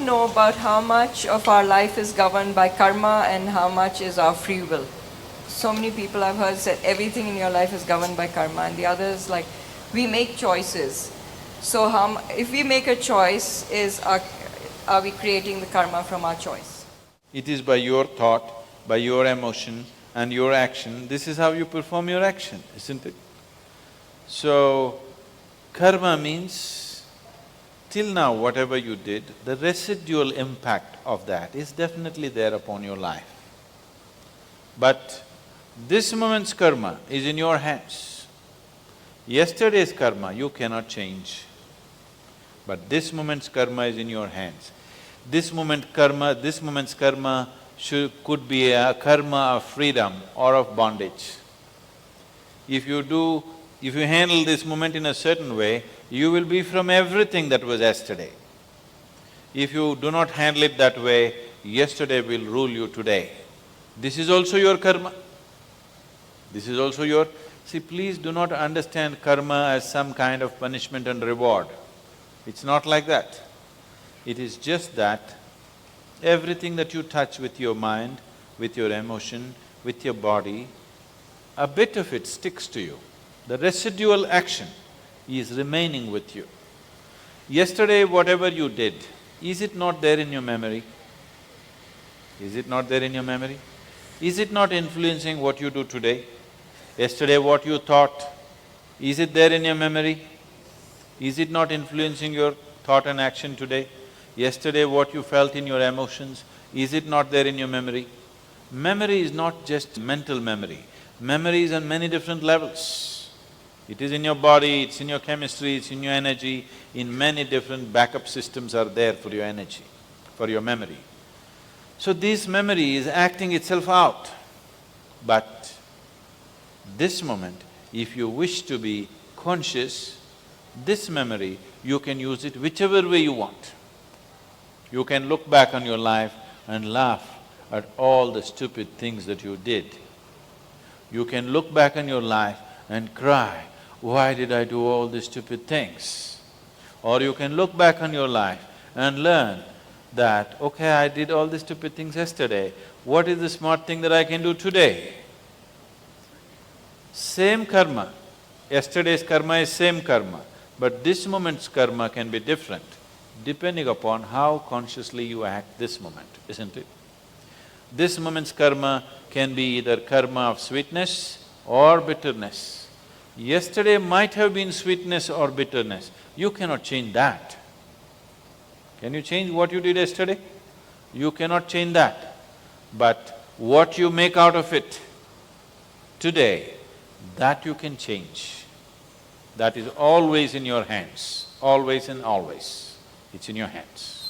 don't know about how much of our life is governed by karma and how much is our free will. So many people I've heard said everything in your life is governed by karma, and the other is like we make choices. So if we make a choice, are we creating the karma from our choice? It is by your thought, by your emotion and your action, this is how you perform your action, isn't it? So, karma means, till now whatever you did, the residual impact of that is definitely there upon your life. But this moment's karma is in your hands. Yesterday's karma you cannot change, but this moment's karma is in your hands. This moment's karma could be a karma of freedom or of bondage. If you handle this moment in a certain way, you will be from everything that was yesterday. If you do not handle it that way, yesterday will rule you today. This is also your karma. This is also your… See, please do not understand karma as some kind of punishment and reward. It's not like that. It is just that everything that you touch with your mind, with your emotion, with your body, a bit of it sticks to you. The residual action is remaining with you. Yesterday, whatever you did, is it not there in your memory? Is it not there in your memory? Is it not influencing what you do today? Yesterday what you thought, is it there in your memory? Is it not influencing your thought and action today? Yesterday what you felt in your emotions, is it not there in your memory? Memory is not just mental memory, memory is on many different levels. It is in your body, it's in your chemistry, it's in your energy, in many different backup systems are there for your energy, for your memory. So this memory is acting itself out. But this moment, if you wish to be conscious, this memory, you can use it whichever way you want. You can look back on your life and laugh at all the stupid things that you did. You can look back on your life and cry, why did I do all these stupid things? Or you can look back on your life and learn that, okay, I did all these stupid things yesterday, what is the smart thing that I can do today? Same karma, yesterday's karma is same karma, but this moment's karma can be different, depending upon how consciously you act this moment, isn't it? This moment's karma can be either karma of sweetness or bitterness. Yesterday might have been sweetness or bitterness, you cannot change that. Can you change what you did yesterday? You cannot change that. But what you make out of it today, that you can change. That is always in your hands, always and always, it's in your hands.